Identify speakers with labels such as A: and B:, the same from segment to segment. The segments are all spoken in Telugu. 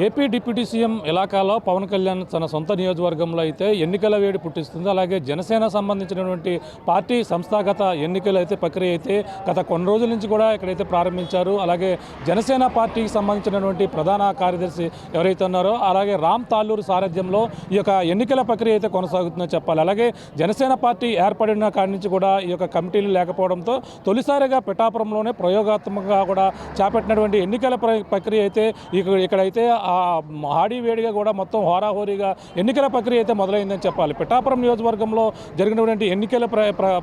A: ఏపీ డిప్యూటీ సీఎం ఇలాకాలో పవన్ కళ్యాణ్ తన సొంత నియోజకవర్గంలో అయితే ఎన్నికల వేడి పుట్టిస్తుంది. అలాగే జనసేన సంబంధించినటువంటి పార్టీ సంస్థాగత ఎన్నికలు అయితే ప్రక్రియ అయితే గత కొన్ని రోజుల నుంచి కూడా ఇక్కడైతే ప్రారంభించారు. అలాగే జనసేన పార్టీకి సంబంధించినటువంటి ప్రధాన కార్యదర్శి ఎవరైతే ఉన్నారో అలాగే రామ్ తాళ్ళూరు సారథ్యంలో ఈ యొక్క ఎన్నికల ప్రక్రియ అయితే కొనసాగుతుందని చెప్పాలి. అలాగే జనసేన పార్టీ ఏర్పడిన కాడి నుంచి కూడా ఈ యొక్క కమిటీలు లేకపోవడంతో తొలిసారిగా పిఠాపురంలోనే ప్రయోగాత్మకంగా కూడా చేపట్టినటువంటి ఎన్నికల ప్రక్రియ అయితే ఇక్కడైతే హాడీ వేడిగా కూడా మొత్తం హోరాహోరీగా ఎన్నికల ప్రక్రియ అయితే మొదలైందని చెప్పాలి. పిఠాపురం నియోజకవర్గంలో జరిగినటువంటి ఎన్నికల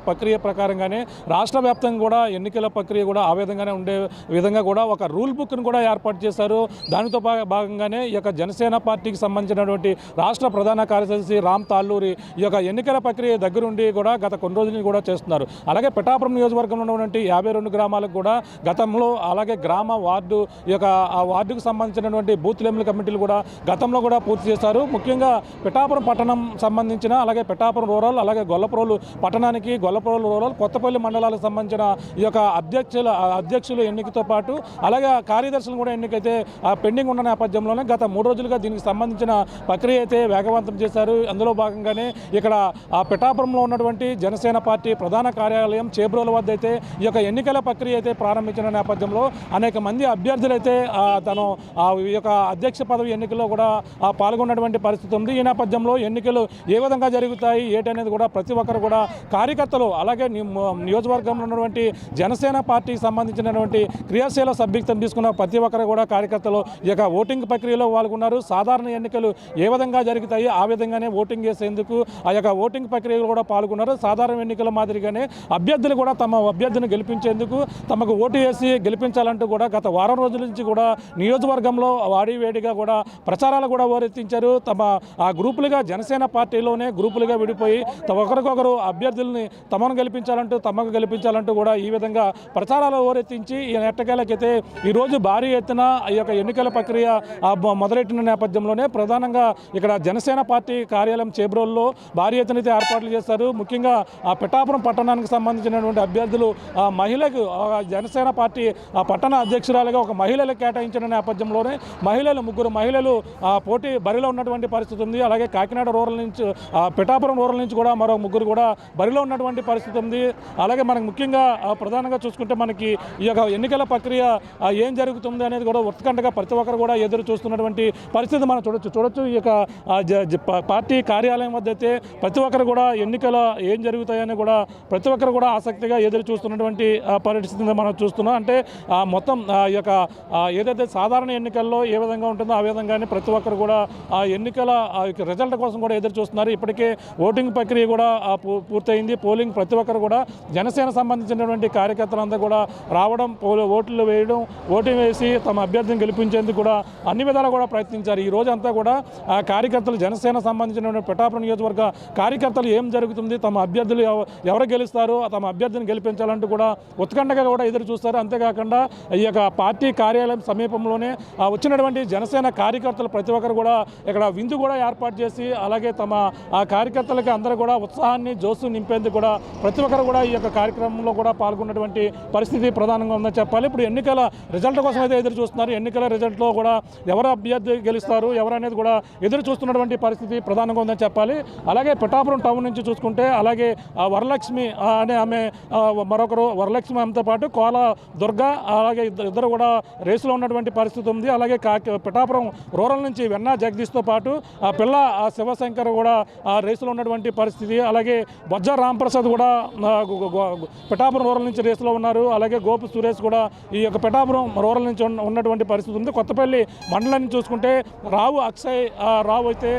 A: ప్రక్రియ ప్రకారంగానే రాష్ట్ర వ్యాప్తంగా కూడా ఎన్నికల ప్రక్రియ కూడా ఆ విధంగానే ఉండే విధంగా కూడా ఒక రూల్ బుక్ను కూడా ఏర్పాటు చేశారు. దానితో భాగంగానే ఈ యొక్క జనసేన పార్టీకి సంబంధించినటువంటి రాష్ట్ర ప్రధాన కార్యదర్శి రామ్ తాళ్ళూరి ఈ యొక్క ఎన్నికల ప్రక్రియ దగ్గరుండి కూడా గత కొన్ని రోజుల నుంచి కూడా చేస్తున్నారు. అలాగే పిఠాపురం నియోజకవర్గంలో ఉన్నటువంటి 52 గ్రామాలకు కూడా గతంలో అలాగే గ్రామ వార్డు ఈ యొక్క ఆ వార్డుకు సంబంధించినటువంటి బూత్ లెవెల్ కమిటీలు కూడా గతంలో కూడా పూర్తి చేశారు. ముఖ్యంగా పిఠాపురం పట్టణం సంబంధించిన అలాగే పిఠాపురం రూరల్ అలాగే గొల్లప్రోలు పట్టణానికి గొల్లప్రోలు రూరల్ కొత్తపల్లి మండలాలకు సంబంధించిన ఈ యొక్క అధ్యక్షుల ఎన్నికతో పాటు అలాగే కార్యదర్శులు కూడా ఎన్నికైతే పెండింగ్ ఉన్న నేపథ్యంలోనే గత 3 రోజులుగా దీనికి సంబంధించిన ప్రక్రియ అయితే వేగవంతం చేశారు. అందులో భాగంగానే ఇక్కడ పిఠాపురంలో ఉన్నటువంటి జనసేన పార్టీ ప్రధాన కార్యాలయం చేబ్రోల వద్ద అయితే ఈ యొక్క ఎన్నికల ప్రక్రియ అయితే ప్రారంభించిన నేపథ్యంలో అనేక మంది అభ్యర్థులు అయితే తను ఈ యొక్క అధ్యక్ష పదవి ఎన్నికల్లో కూడా పాల్గొన్నటువంటి పరిస్థితి ఉంది. ఈ నేపథ్యంలో ఎన్నికలు ఏ విధంగా జరుగుతాయి ఏంటనేది కూడా ప్రతి ఒక్కరు కూడా కార్యకర్తలు అలాగే నియోజకవర్గంలో ఉన్నటువంటి జనసేన పార్టీకి సంబంధించినటువంటి క్రియాశీల సభ్యత్వం తీసుకున్న ప్రతి ఒక్కరు కూడా కార్యకర్తలు ఈ యొక్క ఓటింగ్ ప్రక్రియలో పాల్గొన్నారు. సాధారణ ఎన్నికలు ఏ విధంగా జరుగుతాయి ఆ విధంగానే ఓటింగ్ చేసేందుకు ఆ యొక్క ఓటింగ్ ప్రక్రియలో కూడా పాల్గొన్నారు. సాధారణ ఎన్నికల మాదిరిగానే అభ్యర్థులు కూడా తమ అభ్యర్థిని గెలిపించేందుకు తమకు ఓటు వేసి గెలిపించాలంటూ కూడా గత వారం రోజుల నుంచి కూడా నియోజకవర్గంలో వేడిగా కూడా ప్రచారాలు కూడా ఓరెత్తించారు. తమ ఆ గ్రూపులుగా జనసేన పార్టీలోనే గ్రూపులుగా విడిపోయి ఒకరికొకరు అభ్యర్థుల్ని తమకు గెలిపించాలంటూ కూడా ఈ విధంగా ప్రచారాలు ఓరెత్తించి ఈ ఎట్టకేలకైతే ఈరోజు భారీ ఎత్తున ఈ యొక్క ఎన్నికల ప్రక్రియ మొదలెట్టిన నేపథ్యంలోనే ప్రధానంగా ఇక్కడ జనసేన పార్టీ కార్యాలయం చేబ్రోల్లో భారీ ఎత్తున అయితే ఏర్పాట్లు చేస్తారు. ముఖ్యంగా ఆ పిఠాపురం పట్టణానికి సంబంధించినటువంటి అభ్యర్థులు మహిళకు జనసేన పార్టీ పట్టణ అధ్యక్షురాలుగా ఒక మహిళలకు కేటాయించిన నేపథ్యంలోనే ముగ్గురు మహిళలు పోటీ బరిలో ఉన్నటువంటి పరిస్థితి ఉంది. అలాగే కాకినాడ రూరల్ నుంచి పిఠాపురం రూరల్ నుంచి కూడా మరో ముగ్గురు కూడా బరిలో ఉన్నటువంటి పరిస్థితి ఉంది. అలాగే మనకు ముఖ్యంగా ప్రధానంగా చూసుకుంటే మనకి ఈ యొక్క ఎన్నికల ప్రక్రియ ఏం జరుగుతుంది అనేది కూడా ఉత్కంఠగా ప్రతి ఒక్కరు కూడా ఎదురు చూస్తున్నటువంటి పరిస్థితి మనం చూడొచ్చు. ఈ యొక్క పార్టీ కార్యాలయం వద్ద అయితే ప్రతి ఒక్కరు కూడా ఎన్నికల ఏం జరుగుతాయని కూడా ప్రతి ఒక్కరు కూడా ఆసక్తిగా ఎదురు చూస్తున్నటువంటి పరిస్థితిని మనం చూస్తున్నాం. అంటే మొత్తం ఈ యొక్క ఏదైతే సాధారణ ఎన్నికల్లో ఏ విధంగా ఉంటుందో ఆ విధంగానే ప్రతి ఒక్కరు కూడా ఆ ఎన్నికల రిజల్ట్ కోసం కూడా ఎదురు చూస్తున్నారు. ఇప్పటికే ఓటింగ్ ప్రక్రియ కూడా పూర్తయింది. పోలింగ్ ప్రతి ఒక్కరు కూడా జనసేన సంబంధించినటువంటి కార్యకర్తలంతా కూడా రావడం ఓట్లు వేయడం ఓటింగ్ వేసి తమ అభ్యర్థిని గెలిపించేందుకు కూడా అన్ని విధాలు కూడా ప్రయత్నించారు. ఈ రోజంతా కూడా ఆ కార్యకర్తలు జనసేన సంబంధించినటువంటి పిఠాపురం నియోజకవర్గ కార్యకర్తలు ఏం జరుగుతుంది తమ అభ్యర్థులు ఎవరు గెలుస్తారు తమ అభ్యర్థిని గెలిపించాలంటూ కూడా ఉత్కంఠగా కూడా ఎదురు చూస్తారు. అంతేకాకుండా ఈ యొక్క పార్టీ కార్యాలయం సమీపంలోనే వచ్చినటువంటి జనసేన కార్యకర్తలు ప్రతి ఒక్కరు కూడా ఇక్కడ విందు కూడా ఏర్పాటు చేసి అలాగే తమ ఆ కార్యకర్తలకి అందరూ కూడా ఉత్సాహాన్ని జోసు నింపేందుకు కూడా ప్రతి ఒక్కరు కూడా ఈ యొక్క కార్యక్రమంలో కూడా పాల్గొన్నటువంటి పరిస్థితి ప్రధానంగా ఉందని చెప్పాలి. ఇప్పుడు ఎన్నికల రిజల్ట్ కోసం అయితే ఎదురు చూస్తున్నారు. ఎన్నికల రిజల్ట్లో కూడా ఎవరు అభ్యర్థి గెలుస్తారు ఎవరు అనేది కూడా ఎదురు చూస్తున్నటువంటి పరిస్థితి ప్రధానంగా ఉందని చెప్పాలి. అలాగే పిఠాపురం టౌన్ నుంచి చూసుకుంటే అలాగే వరలక్ష్మి అనే ఆమె మరొకరు వరలక్ష్మి ఆమెతో పాటు కోల దుర్గా అలాగే ఇద్దరు కూడా రేసులో ఉన్నటువంటి పరిస్థితి ఉంది. అలాగే పిఠాపురం రూరల్ నుంచి వెన్నా జగదీష్తో పాటు ఆ పిల్ల శివశంకర్ కూడా ఆ రేసులో ఉన్నటువంటి పరిస్థితి. అలాగే బొజ్జ రాంప్రసాద్ కూడా పిఠాపురం రూరల్ నుంచి రేసులో ఉన్నారు. అలాగే గోపు సురేష్ కూడా ఈ యొక్క పిఠాపురం రూరల్ నుంచి ఉన్నటువంటి పరిస్థితి ఉంది. కొత్తపల్లి మండలాన్ని చూసుకుంటే రావు అక్షయ్ రావు అయితే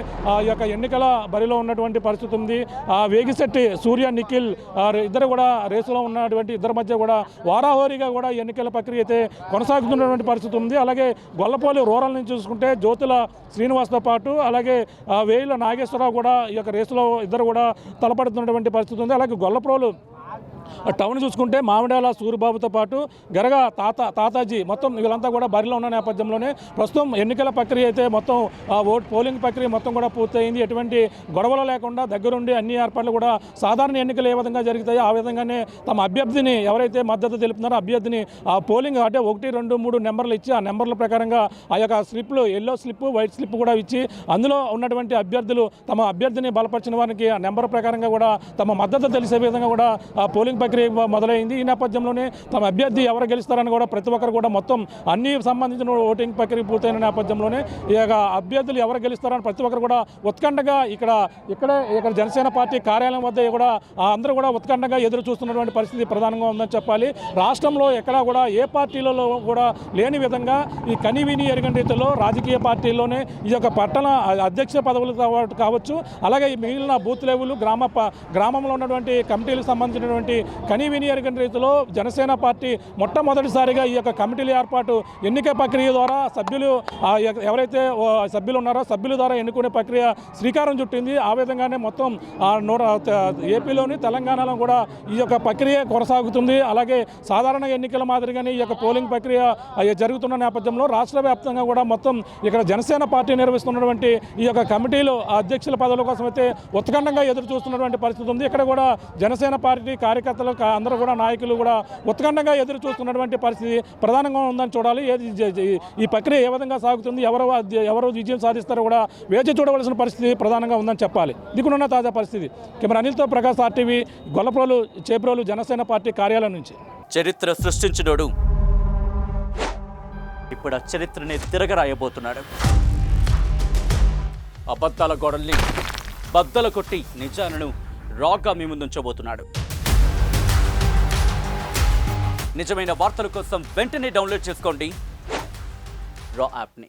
A: ఈ యొక్క ఎన్నికల బరిలో ఉన్నటువంటి పరిస్థితి ఉంది. వేగిశెట్టి సూర్య నిఖిల్ ఇద్దరు కూడా రేసులో ఉన్నటువంటి ఇద్దరి మధ్య కూడా వారాహోరీగా కూడా ఎన్నికల ప్రక్రియ అయితే కొనసాగుతున్నటువంటి పరిస్థితి ఉంది. అలాగే గొల్లపోలి రూరల్ నుంచి చూసుకుంటే జ్యోతుల శ్రీనివాస్తో పాటు అలాగే వేయిల నాగేశ్వరరావు కూడా ఈ యొక్క రేసులో ఇద్దరు కూడా తలపడుతున్నటువంటి పరిస్థితి ఉంది. అలాగే గొల్లప్రోలు టౌన్ చూసుకుంటే మామిడాల సూరిబాబుతో పాటు గరగ తాతాజీ మొత్తం వీళ్ళంతా కూడా బరిలో ఉన్న నేపథ్యంలోనే ప్రస్తుతం ఎన్నికల ప్రక్రియ అయితే మొత్తం పోలింగ్ ప్రక్రియ మొత్తం కూడా పూర్తయింది. ఎటువంటి గొడవలు లేకుండా దగ్గరుండి అన్ని ఏర్పాట్లు కూడా సాధారణ ఎన్నికలు ఏ విధంగా జరుగుతాయో ఆ విధంగానే తమ అభ్యర్థిని ఎవరైతే మద్దతు తెలుపుతున్నారో అభ్యర్థిని ఆ పోలింగ్ అంటే 1, 2, 3 నెంబర్లు ఇచ్చి ఆ నెంబర్ల ప్రకారంగా ఆ యొక్క స్లిప్లు ఎల్లో స్లిప్ వైట్ స్లిప్ కూడా ఇచ్చి అందులో ఉన్నటువంటి అభ్యర్థులు తమ అభ్యర్థిని బలపరిచిన వారికి ఆ నెంబర్ ప్రకారంగా కూడా తమ మద్దతు తెలిసే విధంగా కూడా ఆ పోలింగ్ ప్రక్రియ మొదలైంది. ఈ నేపథ్యంలోనే తమ అభ్యర్థి ఎవరు గెలుస్తారని కూడా ప్రతి ఒక్కరు కూడా మొత్తం అన్ని సంబంధించిన ఓటింగ్ ప్రక్రియ పూర్తయిన నేపథ్యంలోనే ఈ యొక్క అభ్యర్థులు ఎవరు గెలుస్తారని ప్రతి ఒక్కరు కూడా ఉత్కంఠగా ఇక్కడ జనసేన పార్టీ కార్యాలయం వద్ద కూడా అందరూ కూడా ఉత్కంఠగా ఎదురు చూస్తున్నటువంటి పరిస్థితి ప్రధానంగా ఉందని చెప్పాలి. రాష్ట్రంలో ఎక్కడా కూడా ఏ పార్టీలలో కూడా లేని విధంగా ఈ కనివిని ఎరుగని రీతిలో రాజకీయ పార్టీల్లోనే ఈ యొక్క పట్టణ అధ్యక్ష పదవులు కావచ్చు, అలాగే ఈ మిగిలిన బూత్ లెవెల్ గ్రామంలో ఉన్నటువంటి కమిటీలకు సంబంధించినటువంటి కనివిని ఎరుగని రీతిలో జనసేన పార్టీ మొట్టమొదటిసారిగా ఈ యొక్క కమిటీల ఏర్పాటు ఎన్నిక ప్రక్రియ ద్వారా సభ్యులు ఎవరైతే సభ్యులు ఉన్నారో సభ్యుల ద్వారా ఎన్నుకునే ప్రక్రియ శ్రీకారం చుట్టింది. ఆ విధంగానే మొత్తం ఏపీలోని తెలంగాణలో కూడా ఈ యొక్క ప్రక్రియ కొనసాగుతుంది. అలాగే సాధారణ ఎన్నికల మాదిరిగానే ఈ యొక్క పోలింగ్ ప్రక్రియ జరుగుతున్న నేపథ్యంలో రాష్ట్ర వ్యాప్తంగా కూడా మొత్తం ఇక్కడ జనసేన పార్టీ నిర్వహిస్తున్నటువంటి ఈ యొక్క కమిటీలు అధ్యక్షుల పదవుల కోసం అయితే ఉత్కంఠంగా ఎదురు చూస్తున్నటువంటి పరిస్థితి ఉంది. ఇక్కడ కూడా జనసేన పార్టీ కార్యకర్తలు అందరూ కూడా నాయకులు కూడా ఉత్కంఠంగా ఎదురు చూస్తున్నటువంటి పరిస్థితి ప్రధానంగా ఉందని చూడాలి. ఈ ప్రక్రియ ఏ విధంగా సాగుతుంది, ఎవరు విజయం సాధిస్తారో కూడా వేచి చూడవలసిన పరిస్థితి ప్రధానంగా ఉందని చెప్పాలి. దిగునున్న తాజా పరిస్థితి కెమెరా అనిల్తో ప్రకాష్ RTV గొల్లప్రోలు చేప్రోలు జనసేన పార్టీ కార్యాలయం నుంచి.
B: చరిత్ర సృష్టించినోడు ఇప్పుడు ఆ చరిత్రని తిరగరాయబోతున్నాడు. అబద్ధాల గోడల్ని బద్దలు కొట్టి నిజాలను రాగా మీ ముందుంచబోతున్నాడు. నిజమైన వార్తల కోసం వెంటనే డౌన్లోడ్ చేసుకోండి రా యాప్ని.